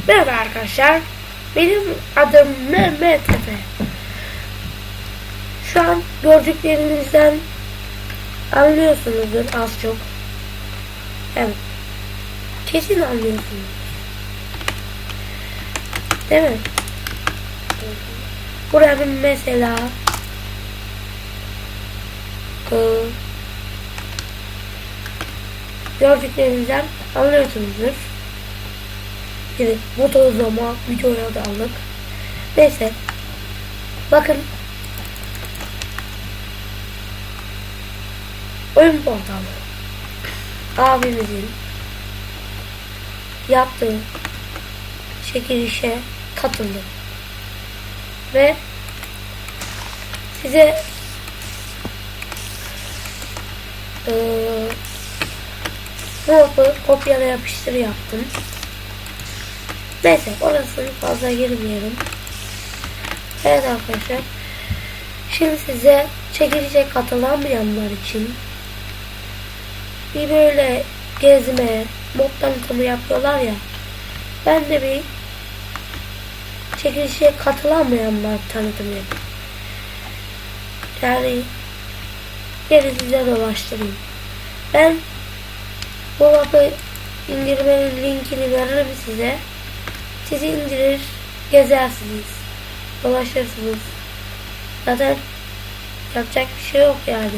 Merhaba arkadaşlar, benim adım Mehmet Efe. Şu an gördüklerinizden anlıyorsunuzdur az çok. Evet, kesin anlıyorsunuz, değil mi? Burada mesela gördüklerinizden anlıyorsunuzdur. Evet, bu da o zaman videoya da aldık. Neyse, bakın, oyun portalı abimizin yaptığı çekilişe katıldım ve size bu mapı kopyala yapıştır yaptım. Neyse, orasını fazla girmeyelim. Evet arkadaşlar, şimdi size çekilişe katılamayanlar için bir böyle gezme, mod tanıtımı yapıyorlar ya, ben de bir çekilişe katılamayanlar tanıtımı yapayım. Yani geri size dolaştırayım. Ben bu mapı indirmenin linkini veririm size. Siz indirir, gezersiniz, dolaşırsınız. Zaten yapacak bir şey yok yani.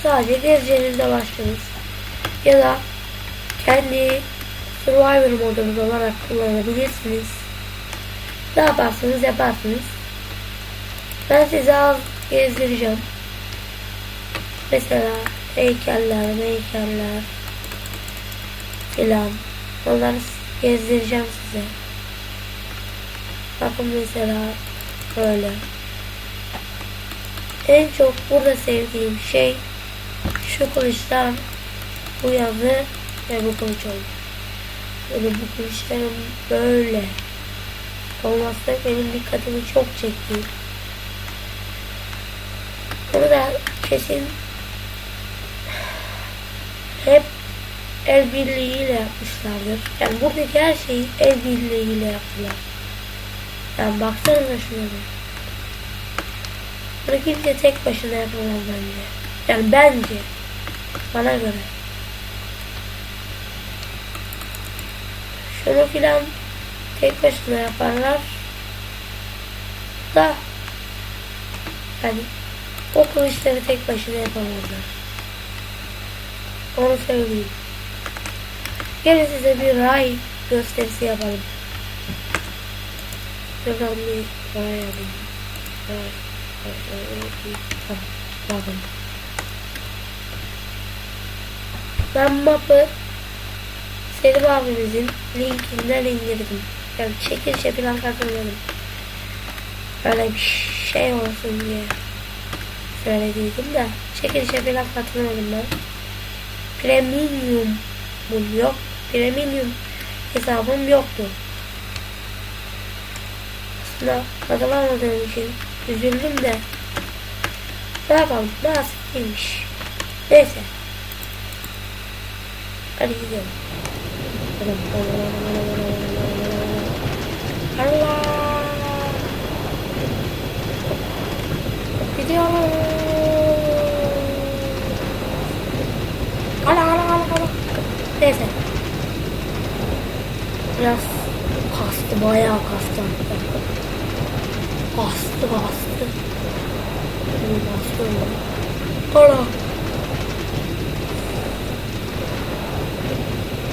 Sadece gezeceğiniz, dolaştınız. Ya da kendi Survivor modunuz olarak kullanabilirsiniz. Ne yaparsınız yaparsınız. Ben size az gezdireceğim. Mesela heykeller filan. Onları gezdireceğim size. Bakın mesela böyle. En çok burada sevdiğim şey şu kılıçtan, bu yazı ve bu kılıç oldu. Böyle bu kılıçların böyle olması benim dikkatimi çok çekti. Bunu da kesin hep el birliğiyle yapmışlardır. Yani buradaki her şeyi el birliğiyle yaptılar. Yani baksanıza şuna bir. Bunu kimse tek başına yapamaz bence. Yani bence. Bana göre. Şunu filan tek başına yaparlar. Da yani o kılıçları tek başına yapamazlar. Onu söyleyeyim. Gelin size bir ray gösterisi yapalım. Şuradan bir ray alayım. Bakın. Ben mapı Selim abimizin linkinden indirdim. Yani çekilişe falan katılmadım. Böyle bir şey olsun diye söylediydim de çekilişe falan katılmadım ben. Premium'um yok. Premium hesabım yoktu. Aslında katılamadığım için üzüldüm de ne yapalım, nasip değilmiş. Neyse, hadi gidelim. Allah gidiyorum. Ala. Neyse, biraz kastı, bayağı kastı. Bastı. Ala.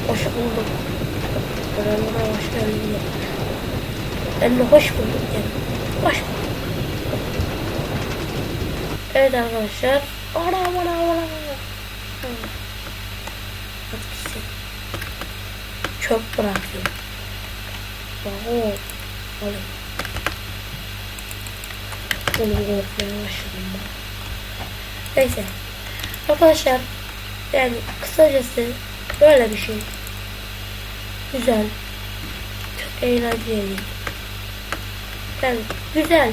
Hoş bulduk. Buralara hoş geldin. Ben de hoş bulduk yani. Hoş bulduk. Evet arkadaşlar. Ana. Etkisi. Çöp bırakıyor. Oğlum. Onu korkmaya başladım ben. Neyse. Arkadaşlar, yani kısacası böyle bir şey. Güzel. Çok eğlenceli. Yani güzel.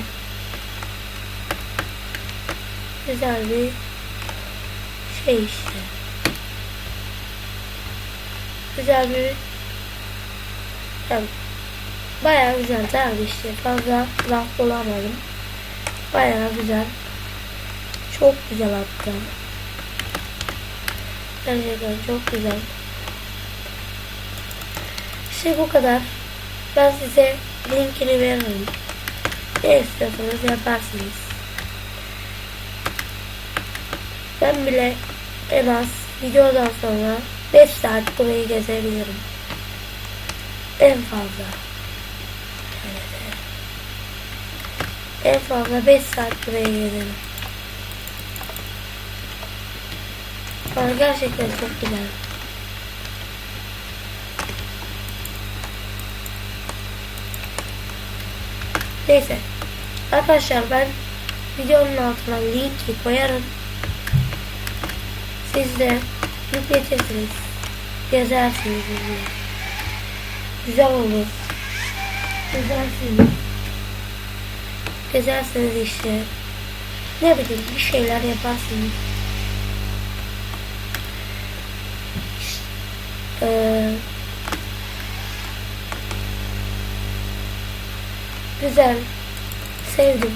Güzel bir şey işte. güzel bir yani bayağı güzel tabii işte fazla laf bulamadım. Bayağı güzel. Çok güzel hatta. Gerçekten çok güzel. İşte bu kadar. Ben size linkini veririm. Ne istiyorsanız yaparsınız. Ben bile en az videodan sonra 5 saat burayı gezebilirim. En fazla. Evet. En fazla 5 saat burayı gezerim. Bana gerçekten çok güzel. Neyse. Arkadaşlar ben videonun altına linki koyarım. Siz de yükletirsiniz. Gezersiniz. Güzel olur. Gezersiniz. Gezersiniz işte. Ne bileyim bir şeyler yaparsınız. Güzel. Sevdim.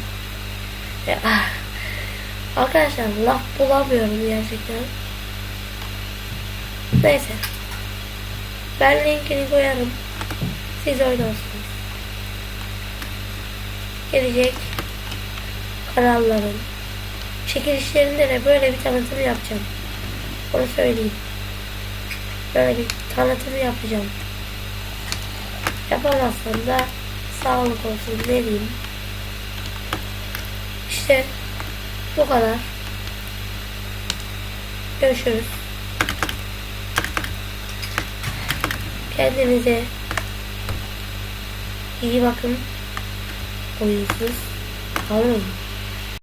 Arkadaşlar laf bulamıyorum gerçekten. Neyse. Ben linkini koyarım. Siz oynarsınız. Gelecek kanalların çekilişlerinde de böyle bir tanıtım yapacağım. Onu söyleyeyim. Böyle bir tanıtım yapacağım. Yapamazsam da sağlık olsun ne diyeyim. İşte bu kadar. Görüşürüz. Kendinize iyi bakın. Oyunsuz kalmayın.